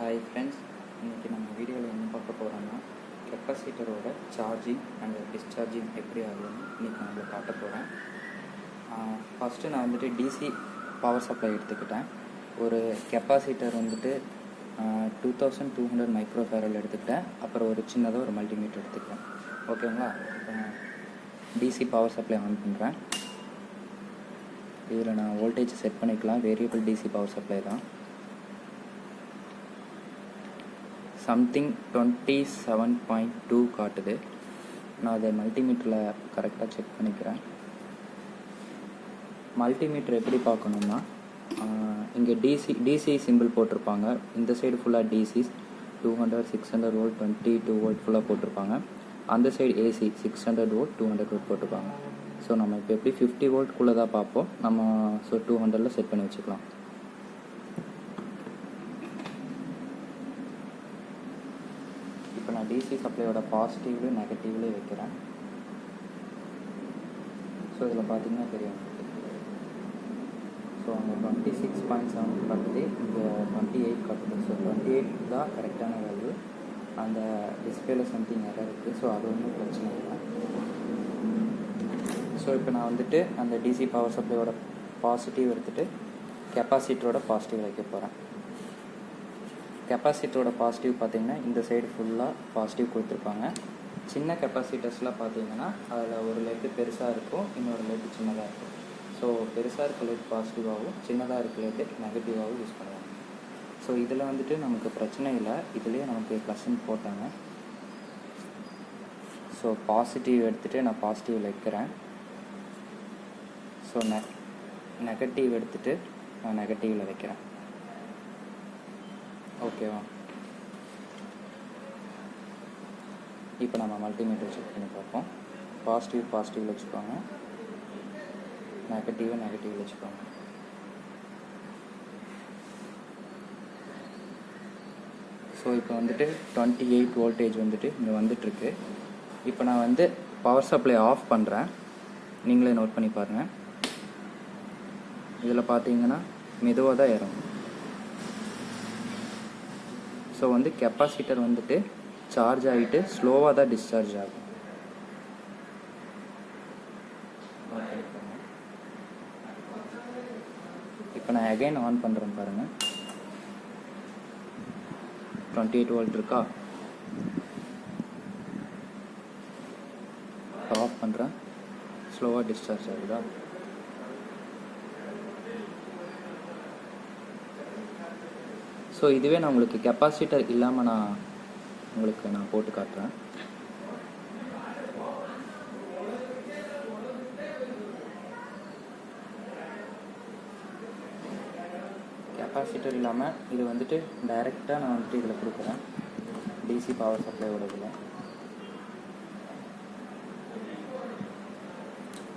Hi friends, இன்றைக்கி நம்ம வீடியோவில் என்ன பார்க்க போகிறோன்னா கெப்பாசிட்டரோட சார்ஜிங் அண்ட் டிஸ்சார்ஜிங் எப்படி ஆகுதுன்னு இன்றைக்கி நான் உங்களுக்கு காட்ட போகிறேன். ஃபஸ்ட்டு நான் வந்துட்டு டிசி பவர் சப்ளை எடுத்துக்கிட்டேன். ஒரு கெப்பாசிட்டர் வந்துட்டு 2200 மைக்ரோஃபேரல் எடுத்துக்கிட்டேன். அப்புறம் ஒரு சின்னதாக ஒரு மல்டிமீட்டர் எடுத்துக்கிட்டேன். ஓகேங்களா? இப்போ நான் டிசி பவர் சப்ளை ஆன் பண்ணுறேன். இதில் நான் வோல்டேஜ் செட் பண்ணிக்கலாம். வேரியபிள் டிசி பவர் சப்ளை தான். சம்திங் 27.2 காட்டுது. நான் அதை மல்டிமீட்டரில் கரெக்டாக செக் பண்ணிக்கிறேன். மல்டிமீட்டர் எப்படி பார்க்கணுன்னா, இங்கே டிசி சிம்பிள் போட்டிருப்பாங்க. இந்த சைடு ஃபுல்லாக டிசிஸ் 200, 600 வோல்ட், 22 வோல்ட் ஃபுல்லாக போட்டிருப்பாங்க. அந்த சைடு ஏசி 600 வோல்ட், 200 வோல்ட் போட்டிருப்பாங்க. ஸோ நம்ம இப்போ எப்படி 50 வோல்ட்குள்ளே தான் பார்ப்போம். நம்ம 200ல் செட் பண்ணி வச்சுக்கலாம். இப்போ நான் டிசி சப்ளையோட பாசிட்டிவ்லேயும் நெகட்டிவ்லேயும் வைக்கிறேன். ஸோ இதில் பார்த்தீங்கன்னா தெரியும். ஸோ அங்கே 26.7 காட்டுது, இங்கே 28 காட்டுது. ஸோ 28 தான் கரெக்டான வேல்யூ. அந்த டிஸ்பிளேல சம்திங் எரர் இருக்குது. ஸோ அது ஒன்றும் பிரச்சனை இல்லை. ஸோ இப்போ நான் வந்துட்டு அந்த டிசி பவர் சப்ளையோட பாசிட்டிவ் எடுத்துகிட்டு கெப்பாசிட்டரோட பாசிட்டிவ் வைக்க போகிறேன். கெப்பாசிட்டரோட பாசிட்டிவ் பார்த்தீங்கன்னா இந்த சைடு ஃபுல்லாக பாசிட்டிவ் கொடுத்துருப்பாங்க. சின்ன கெப்பாசிட்டர்ஸ்லாம் பார்த்தீங்கன்னா அதில் ஒரு லெட்டு பெருசாக இருக்கும், இன்னொரு லெட்டு சின்னதாக இருக்கும். ஸோ பெருசாக இருக்க லெட் பாசிட்டிவாகவும் சின்னதாக இருக்க லெட்டு நெகட்டிவாகவும் யூஸ் பண்ணுவாங்க. ஸோ இதில் வந்துட்டு நமக்கு பிரச்சனை இல்லை. இதுலேயே நமக்கு +ன்னு போட்டாங்க. ஸோ பாசிட்டிவ் எடுத்துகிட்டு நான் பாசிட்டிவ் வைக்கிறேன். ஸோ நெகட்டிவ் எடுத்துகிட்டு நான் நெகட்டிவில் வைக்கிறேன். ஓகேவா? இப்போ நம்ம மல்டிமீட்டர் செக் பண்ணி பார்ப்போம். பாசிட்டிவ் வச்சுக்கோங்க, நெகட்டிவ் வச்சுக்கோங்க. ஸோ இப்போ வந்துட்டு 28 வோல்டேஜ் வந்துட்டு இங்கே வந்துட்டுருக்கு. இப்போ நான் வந்து பவர் சப்ளை ஆஃப் பண்ணுறேன். நீங்களே நோட் பண்ணி பாருங்கள். இதில் பார்த்தீங்கன்னா மெதுவாக தான் ஏறும். ஸோ வந்து கெப்பாசிட்டர் வந்துட்டு சார்ஜ் ஆகிட்டு ஸ்லோவாக தான் டிஸ்சார்ஜ் ஆகும். இப்போ நான் அகைன் ஆன் பண்ணுறேன் பாருங்கள். 28 வோல்ட் இருக்கா? ஆஃப் பண்ணுறேன். ஸ்லோவாக டிஸ்சார்ஜ் ஆகுதா? ஸோ இதுவே நான் உங்களுக்கு கெப்பாசிட்டர் இல்லாமல் நான் போட்டு காட்டுறேன். கெப்பாசிட்டர் இல்லாமல் இது வந்துட்டு டைரெக்டாக நான் வந்துட்டு இதில் கொடுக்குறேன், டிசி பவர் சப்ளையோட இதில்.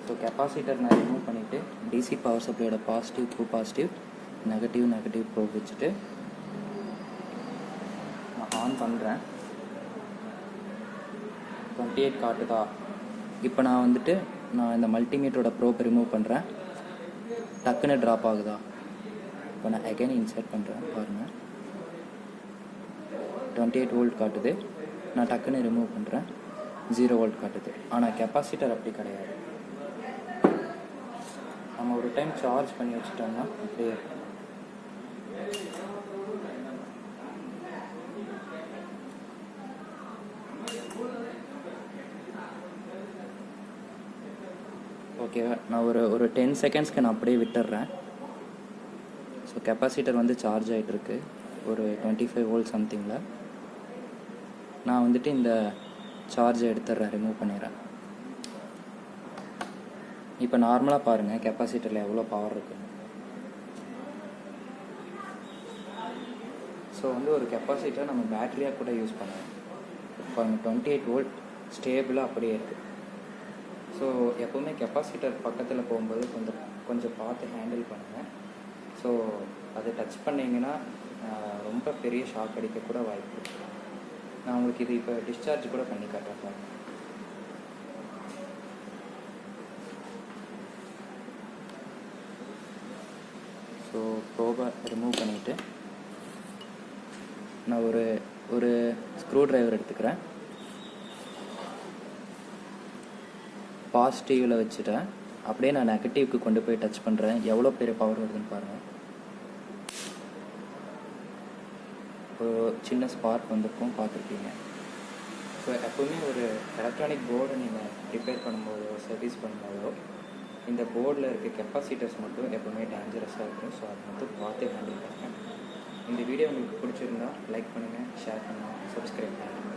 ஸோ கெப்பாசிட்டர் நான் ரிமூவ் பண்ணிவிட்டு டிசி பவர் சப்ளையோட பாசிட்டிவ் நெகட்டிவ் ப்ரோப் வச்சுட்டு ஆன் பண்ணுறேன். 28 காட்டுதா? இப்போ நான் வந்துட்டு இந்த மல்டிமீட்டரோட ப்ரோப் ரிமூவ் பண்ணுறேன். டக்குன்னு ட்ராப் ஆகுதா? இப்போ நான் அகைன் இன்சர்ட் பண்ணுறேன் பாருங்கள். 28 வோல்ட் காட்டுது. நான் டக்குன்னு ரிமூவ் பண்ணுறேன், 0 வோல்ட் காட்டுது. ஆனால் கெப்பாசிட்டர் அப்படி கிடையாது. நம்ம ஒரு டைம் சார்ஜ் பண்ணி வச்சுட்டோம்னா அப்படியே ஓகேவா? நான் ஒரு 10 செகண்ட்ஸ்க்கு நான் அப்படியே விட்டுடுறேன். ஸோ கெப்பாசிட்டர் வந்து சார்ஜ் ஆகிட்டுருக்கு ஒரு 25 வோல்ட் சம்திங்கில். நான் வந்துட்டு இந்த சார்ஜை எடுத்துடுறேன், ரிமூவ் பண்ணிடுறேன். இப்போ நார்மலாக பாருங்கள் கெப்பாசிட்டரில் எவ்வளோ பவர் இருக்குன்னு. ஸோ வந்து ஒரு கெப்பாசிட்டர் நம்ம பேட்டரியாக கூட யூஸ் பண்ணுவோம். பாருங்கள் 28 வோல்ட் ஸ்டேபிளாக அப்படியே இருக்குது. ஸோ எப்போவுமே கெப்பாசிட்டர் பக்கத்தில் போகும்போது கொஞ்சம் பார்த்து ஹேண்டில் பண்ணுங்கள். ஸோ அதை டச் பண்ணிங்கன்னா ரொம்ப பெரிய ஷாக் அடிக்கக்கூட வாய்ப்பு இருக்குது. நான் உங்களுக்கு இது இப்போ டிஸ்சார்ஜ் கூட பண்ணி காட்டுறேன். ஸோ ப்ரோபை ரிமூவ் பண்ணிவிட்டு நான் ஒரு ஸ்க்ரூ டிரைவர் எடுத்துக்கிறேன். பாசிட்டிவில் வச்சுட்டேன். அப்படியே நான் நெகட்டிவ்க்கு கொண்டு போய் டச் பண்ணுறேன். எவ்வளோ பெரிய பவர் வருதுன்னு பாருங்கள். ஒரு சின்ன ஸ்பார்க் வந்திருக்கும், பார்த்துருப்பீங்க. ஸோ எப்போவுமே ஒரு எலக்ட்ரானிக் போர்டை நீங்கள் ரிப்பேர் பண்ணும்போதோ சர்வீஸ் பண்ணும்போதோ இந்த போர்டில் இருக்க கெப்பாசிட்டர்ஸ் மட்டும் எப்போவுமே டேஞ்சரஸாக இருக்கும். ஸோ அதை மட்டும் பார்த்து ஹேண்டில் பண்ணுங்கள். இந்த வீடியோ உங்களுக்கு பிடிச்சிருந்தா லைக் பண்ணுங்கள், ஷேர் பண்ணுங்கள், சப்ஸ்கிரைப் பண்ணுங்கள்.